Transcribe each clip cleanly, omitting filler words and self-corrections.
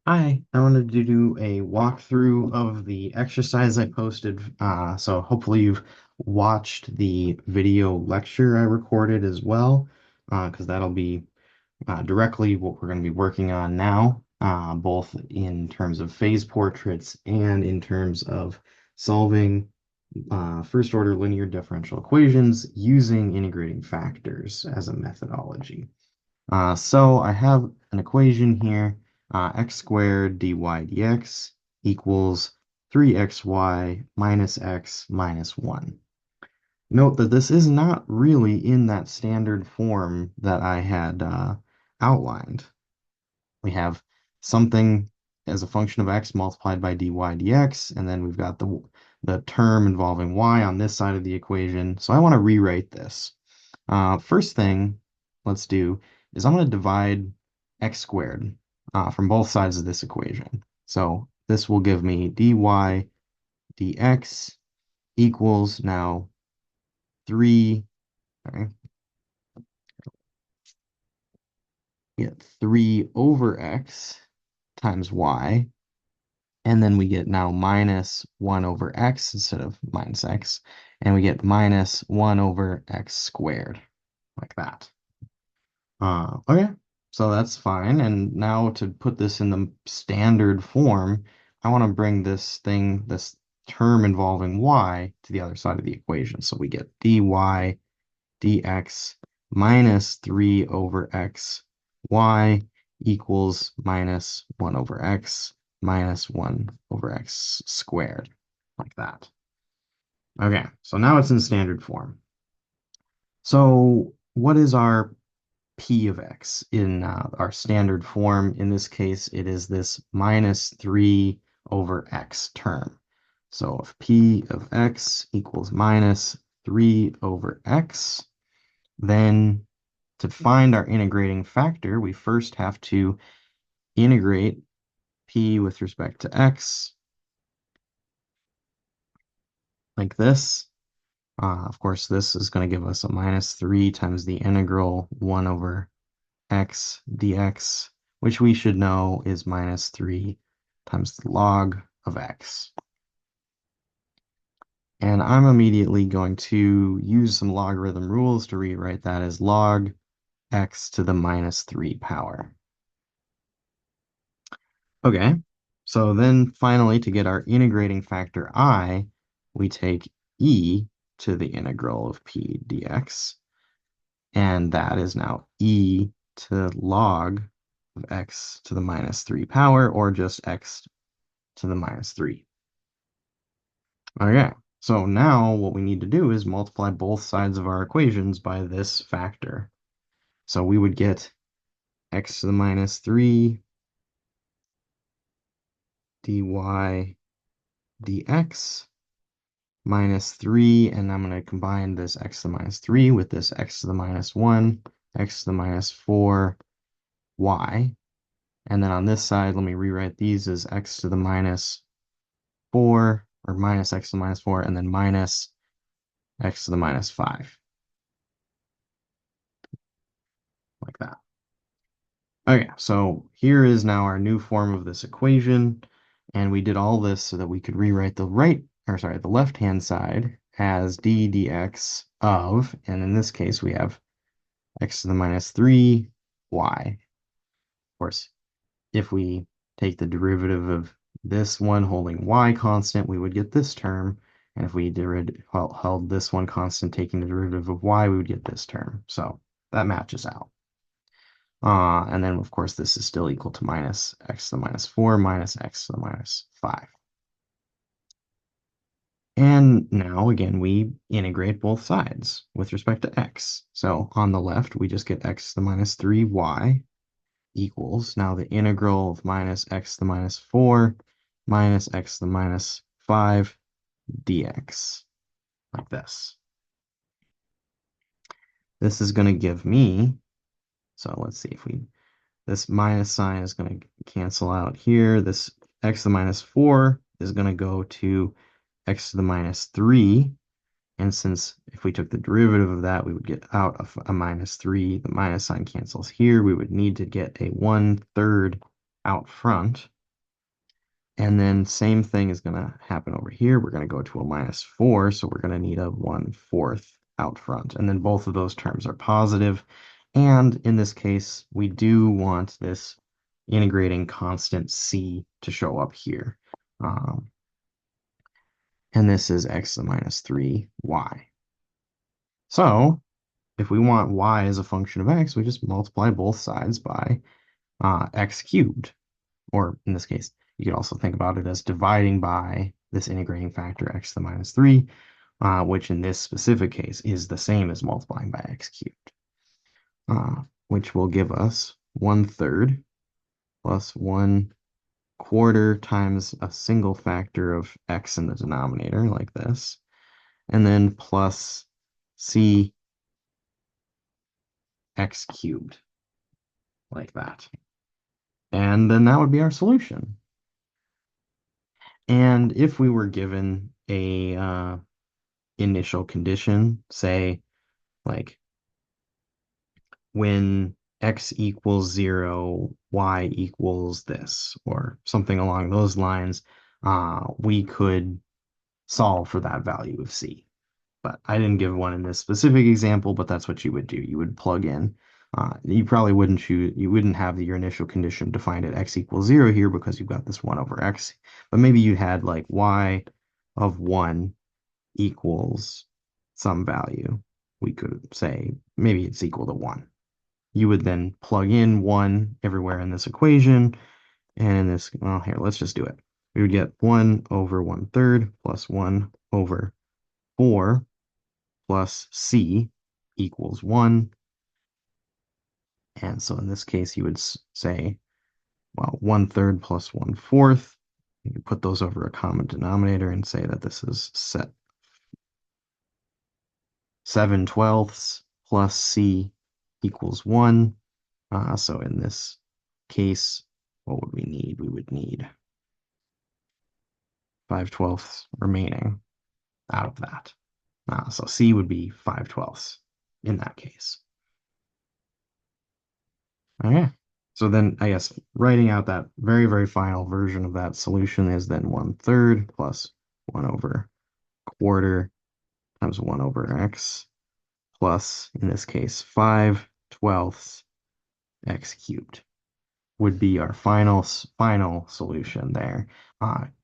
Hi, I wanted to do a walkthrough of the exercise I posted. So hopefully you've watched the video lecture I recorded as well, because that'll be directly what we're going to be working on now, both in terms of phase portraits and in terms of solving first order linear differential equations using integrating factors as a methodology. So I have an equation here, x squared dy dx equals 3xy minus x minus 1. Note that this is not really in that standard form that I had outlined. We have something as a function of x multiplied by dy dx, and then we've got the term involving y on this side of the equation. So I want to rewrite this. First thing let's do is I'm going to divide x squared from both sides of this equation. So this will give me dy dx equals now 3, sorry, get 3 over x times y, and then we get now minus 1 over x instead of minus x, and we get minus 1 over x squared, like that. Okay, so that's fine. And now to put this in the standard form, I want to bring this term involving y to the other side of the equation. So we get dy dx minus 3 over x y equals minus 1 over x minus 1 over x squared, like that. Okay, so now it's in standard form. So what is our p of x in our standard form? In this case, it is this minus 3 over x term. So if p of x equals minus 3 over x, then to find our integrating factor, we first have to integrate p with respect to x, like this. Of course, this is going to give us a minus 3 times the integral 1 over x dx, which we should know is minus 3 times the log of x. And I'm immediately going to use some logarithm rules to rewrite that as log x to the minus 3 power. Okay, so then finally, to get our integrating factor I, we take e to the integral of p dx, and that is now e to log of x to the minus 3 power, or just x to the minus 3. Okay, so now what we need to do is multiply both sides of our equations by this factor. So we would get x to the minus 3 dy dx minus 3, and I'm going to combine this x to the minus 3 with this x to the minus 1, x to the minus 4, y. And then on this side, let me rewrite these as x to the minus 4, or minus x to the minus 4, and then minus x to the minus 5, like that. Okay, so here is now our new form of this equation, and we did all this so that we could rewrite the left-hand side as d dx of, and in this case we have x to the minus 3, y. Of course, if we take the derivative of this one holding y constant, we would get this term, and if we held this one constant taking the derivative of y, we would get this term. So that matches out. And then, of course, this is still equal to minus x to the minus 4 minus x to the minus 5. And now, again, we integrate both sides with respect to x. So on the left, we just get x to the minus 3y equals now the integral of minus x to the minus 4 minus x to the minus 5 dx, like this. This is going to give me, so let's see if this minus sign is going to cancel out here. This x to the minus 4 is going to go to x to the minus 3. And since if we took the derivative of that, we would get out of a minus 3. The minus sign cancels here. We would need to get a 1/3 out front. And then same thing is going to happen over here. We're going to go to a -4, so we're going to need a 1/4 out front. And then both of those terms are positive. And in this case, we do want this integrating constant c to show up here. And this is x to the -3y. So if we want y as a function of x, we just multiply both sides by x cubed. Or in this case, you could also think about it as dividing by this integrating factor x to the -3, which in this specific case is the same as multiplying by x cubed, which will give us 1/3 plus 1/4 times a single factor of x in the denominator, like this, and then plus c x cubed, like that. And then that would be our solution. And if we were given a initial condition, say like when x equals 0, y equals this, or something along those lines, we could solve for that value of c. But I didn't give one in this specific example, but that's what you would do. You would plug in. You probably wouldn't choose, you wouldn't have your initial condition defined at x equals 0 here because you've got this 1 over x. But maybe you had like y of 1 equals some value. We could say maybe it's equal to 1. You would then plug in 1 everywhere in this equation. And in this, well, here, let's just do it. We would get 1 over 1/3 plus 1 over 4 plus c equals 1. And so in this case, you would say, well, 1/3 plus 1/4. You can put those over a common denominator and say that this is set 7/12 plus c equals 1. So in this case, what would we need? We would need 5/12 remaining out of that. So c would be 5/12 in that case. Okay. So then I guess writing out that very, very final version of that solution is then 1/3 plus 1 over quarter times 1 over x plus, in this case, 5/12 x cubed would be our final solution there,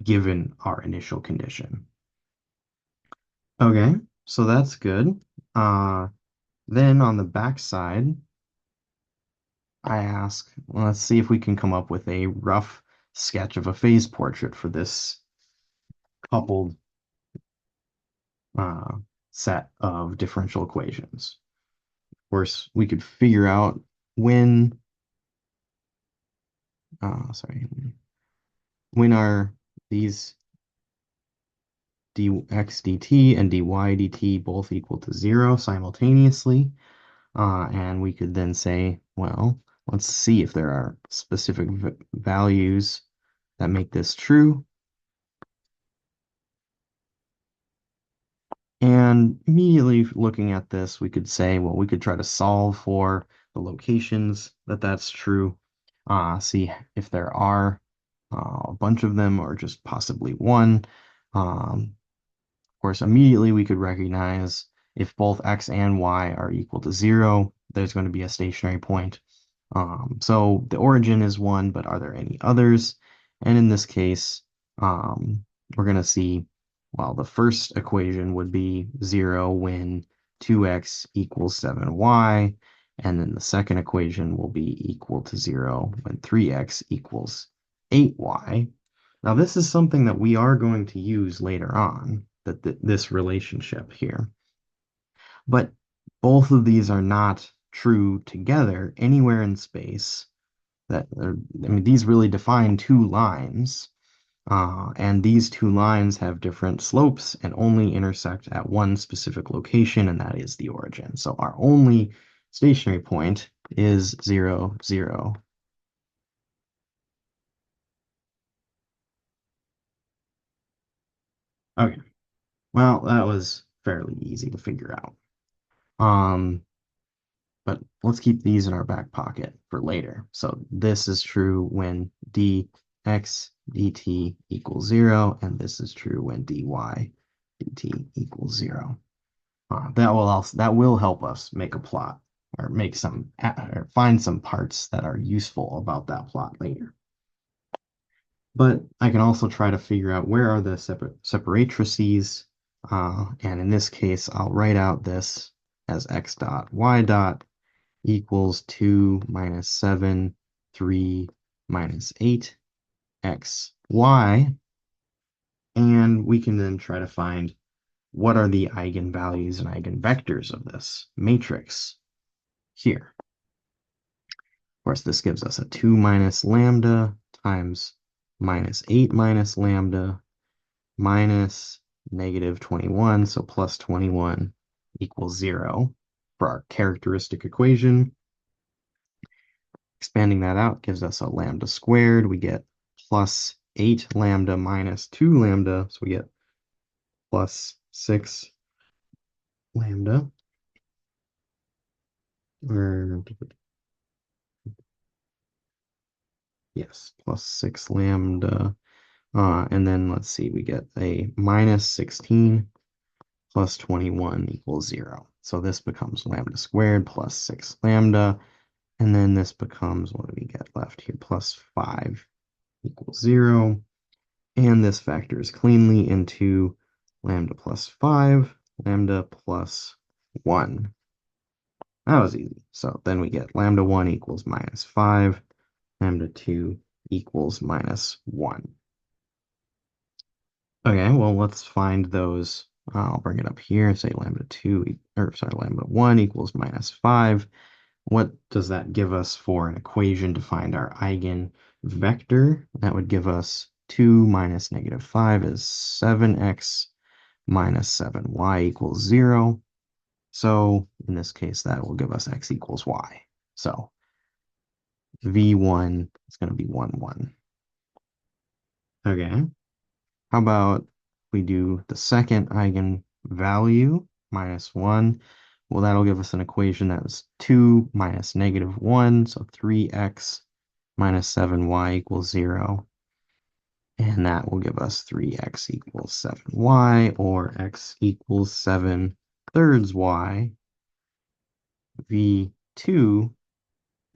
given our initial condition. Okay, so that's good. Then on the back side, I ask, well, let's see if we can come up with a rough sketch of a phase portrait for this coupled set of differential equations. Of course, we could figure out when, when are these dx dt and dy dt both equal to 0 simultaneously. And we could then say, well, let's see if there are specific values that make this true. And immediately looking at this, we could say, well, we could try to solve for the locations that that's true, see if there are a bunch of them or just possibly one. Of course, immediately we could recognize if both x and y are equal to 0, there's going to be a stationary point. So the origin is 1, but are there any others? And in this case, we're going to see, well, the first equation would be 0 when 2x equals 7y, and then the second equation will be equal to 0 when 3x equals 8y. Now, this is something that we are going to use later on, this relationship here. But both of these are not true together anywhere in space. I mean, these really define two lines, and these two lines have different slopes and only intersect at one specific location, and that is the origin. So our only stationary point is 0, 0. Okay, well, that was fairly easy to figure out. But let's keep these in our back pocket for later. So this is true when dx dt equals 0, and this is true when dy dt equals 0. That will help us make a plot or make some or find some parts that are useful about that plot later. But I can also try to figure out where are the separatrices, and in this case, I'll write out this as x dot y dot equals 2 minus 7, 3 minus 8, x, y, and we can then try to find what are the eigenvalues and eigenvectors of this matrix here. Of course, this gives us a 2 minus lambda times minus 8 minus lambda minus negative 21, so plus 21 equals 0 for our characteristic equation. Expanding that out gives us a lambda squared. We get plus 8 lambda minus 2 lambda, so we get plus 6 lambda. Or, yes, plus 6 lambda. And then let's see, we get a minus 16 plus 21 equals 0. So this becomes lambda squared plus 6 lambda. And then this becomes, what do we get left here? Plus 5 equals 0. And this factors cleanly into lambda plus 5, lambda plus 1. That was easy. So then we get lambda 1 equals minus 5, lambda 2 equals minus 1. Okay, well, let's find those. I'll bring it up here, say lambda 1 equals minus 5. What does that give us for an equation to find our eigenvector? That would give us 2 minus negative 5 is 7x minus 7y equals 0. So in this case, that will give us x equals y. So v1 is going to be 1, 1. Okay. How about we do the second eigenvalue, minus 1? Well, that'll give us an equation that is 2 minus negative 1, so 3x minus 7y equals 0. And that will give us 3x equals 7y, or x equals 7/3 y. V2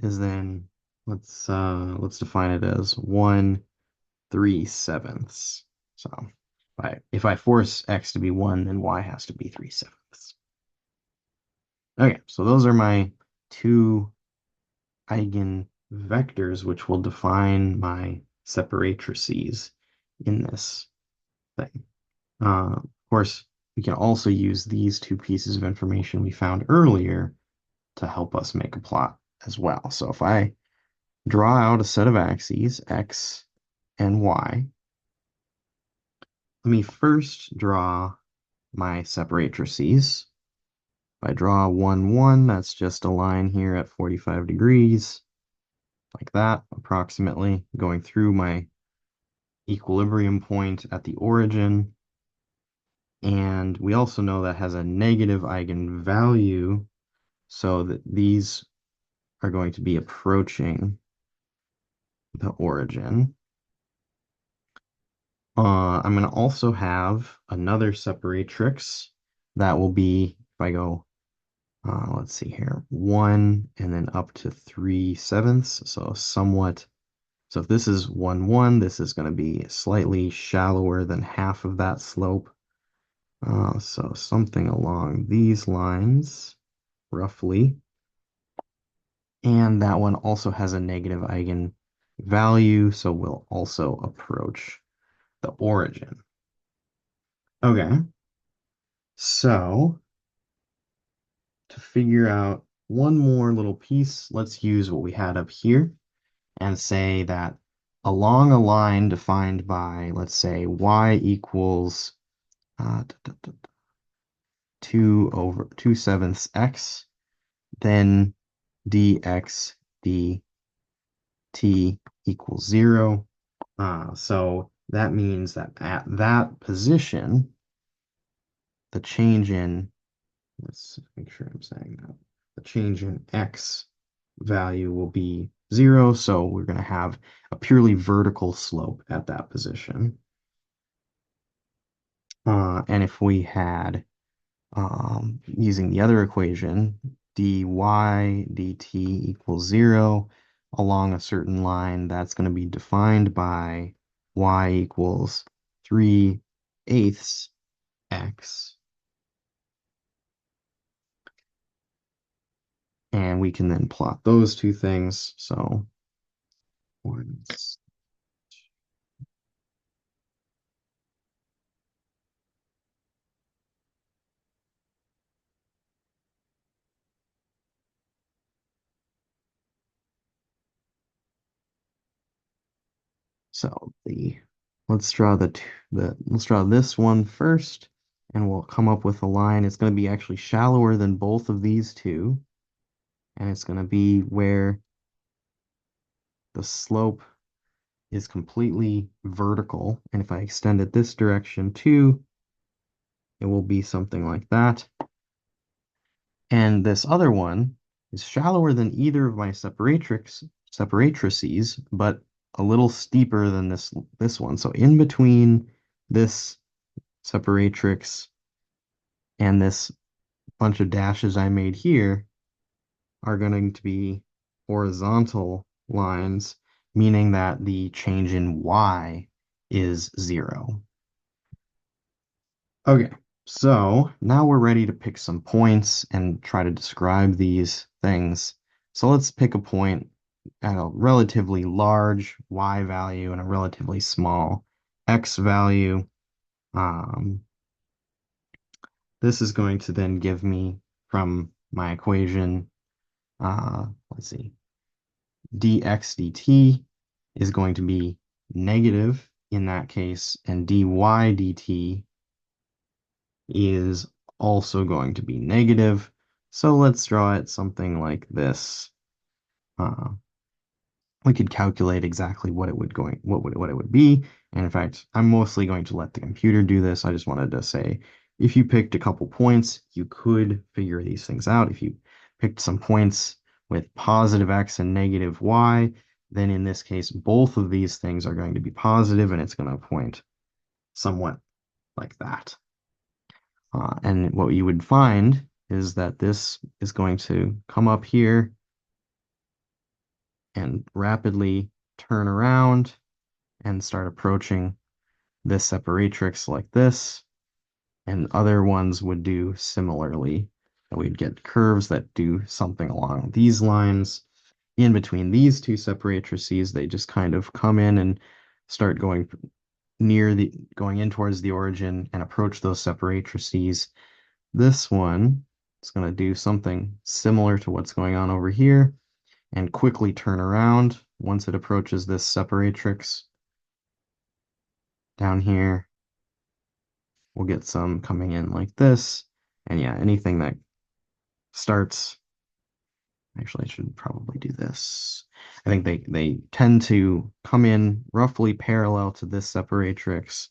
is then, let's define it as 1 3/7. So if I force x to be 1, then y has to be 3/7. Okay, so those are my two eigenvectors, which will define my separatrices in this thing. Of course, we can also use these two pieces of information we found earlier to help us make a plot as well. So if I draw out a set of axes, x and y, let me first draw my separatrices. If I draw 1, 1, that's just a line here at 45 degrees, like that, approximately, going through my equilibrium point at the origin. And we also know that has a negative eigenvalue, so that these are going to be approaching the origin. I'm going to also have another separatrix that will be, if I go, let's see here, 1 and then up to 3/7, so somewhat. So if this is 1, 1, this is going to be slightly shallower than half of that slope. So something along these lines, roughly. And that one also has a negative eigenvalue, so we'll also approach the origin. Okay, so to figure out one more little piece, let's use what we had up here and say that along a line defined by, let's say, y equals 2 over 2/7 x, then dx dt equals 0. So that means that at that position, the change in, let's make sure I'm saying that, the change in x value will be 0, so we're going to have a purely vertical slope at that position. And if we had, using the other equation, dy dt equals 0 along a certain line, that's going to be defined by y equals 3/8 x. And we can then plot those two things. So once so the let's draw let's draw this one first, and we'll come up with a line. It's going to be actually shallower than both of these two, and it's going to be where the slope is completely vertical. And if I extend it this direction too, it will be something like that. And this other one is shallower than either of my separatrices, but a little steeper than this one. So in between this separatrix and this bunch of dashes I made here are going to be horizontal lines, meaning that the change in y is 0. Okay, so now we're ready to pick some points and try to describe these things. So let's pick a point at a relatively large y value and a relatively small x value. Um, this is going to then give me from my equation, let's see, dx dt is going to be negative in that case, and dy dt is also going to be negative. So let's draw it something like this. Uh, we could calculate exactly what it would be. And in fact, I'm mostly going to let the computer do this. I just wanted to say, if you picked a couple points, you could figure these things out. If you picked some points with positive x and negative y, then in this case, both of these things are going to be positive, and it's going to point somewhat like that. And what you would find is that this is going to come up here and rapidly turn around and start approaching this separatrix like this, and other ones would do similarly. And we'd get curves that do something along these lines. In between these two separatrices, they just kind of come in and start going in towards the origin and approach those separatrices. This one is going to do something similar to what's going on over here and quickly turn around once it approaches this separatrix. Down here, we'll get some coming in like this. And yeah, anything that starts, actually, I should probably do this. I think they tend to come in roughly parallel to this separatrix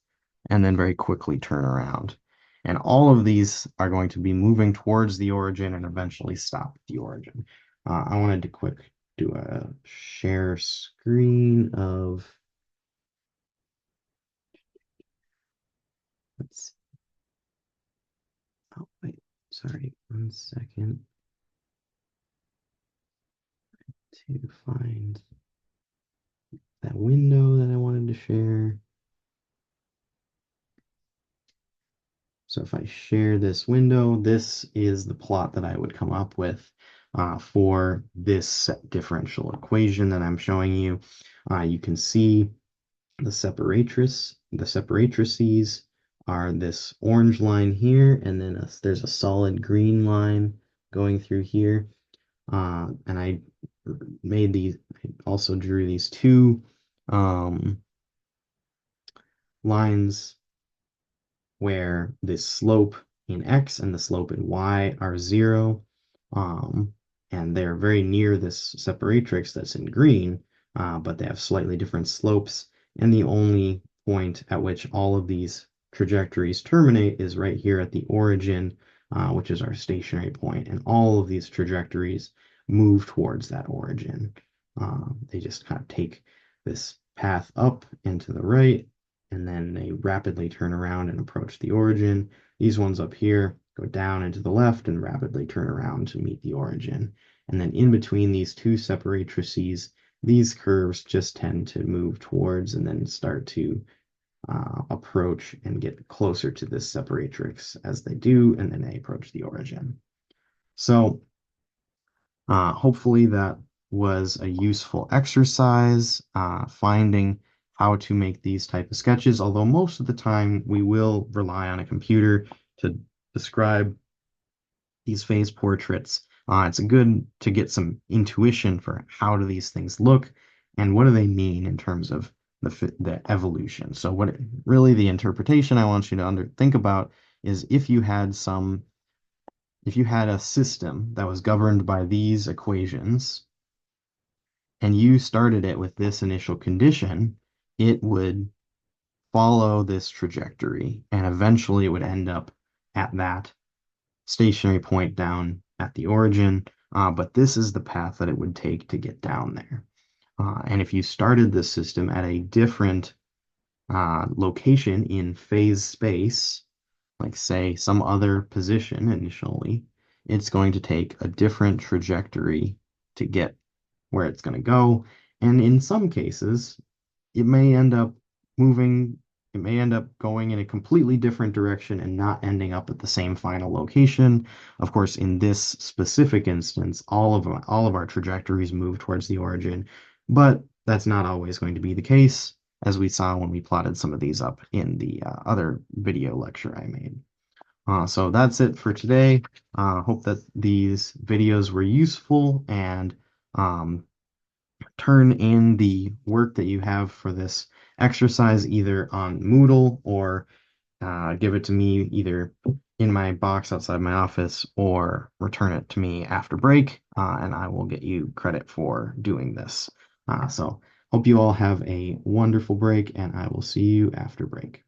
and then very quickly turn around. And all of these are going to be moving towards the origin and eventually stop at the origin. I wanted to quick do a share screen of, let's, oh wait, sorry, 1 second to find that window that I wanted to share. So if I share this window, this is the plot that I would come up with for this differential equation that I'm showing you. You can see the separatrices are this orange line here, and then there's a solid green line going through here. And I made these, I also drew these two lines where the slope in x and the slope in y are 0, and they're very near this separatrix that's in green, but they have slightly different slopes, and the only point at which all of these trajectories terminate is right here at the origin, which is our stationary point, and all of these trajectories move towards that origin. They just kind of take this path up and to the right, and then they rapidly turn around and approach the origin. These ones up here go down and to the left and rapidly turn around to meet the origin. And then in between these two separatrices, these curves just tend to move towards and then start to approach and get closer to this separatrix as they do, and then they approach the origin. So hopefully that was a useful exercise, finding how to make these type of sketches, although most of the time we will rely on a computer to describe these phase portraits. It's good to get some intuition for how do these things look and what do they mean in terms of the evolution. So what really the interpretation I want you to think about is if you had a system that was governed by these equations and you started it with this initial condition, it would follow this trajectory and eventually it would end up at that stationary point down at the origin. But this is the path that it would take to get down there. And if you started this system at a different location in phase space, like say some other position initially, it's going to take a different trajectory to get where it's going to go. And in some cases, it may end up moving, it may end up going in a completely different direction and not ending up at the same final location. Of course, in this specific instance, all of our trajectories move towards the origin, but that's not always going to be the case, as we saw when we plotted some of these up in the other video lecture I made. So that's it for today. Hope that these videos were useful, and turn in the work that you have for this exercise either on Moodle or give it to me either in my box outside my office or return it to me after break, and I will get you credit for doing this. So hope you all have a wonderful break, and I will see you after break.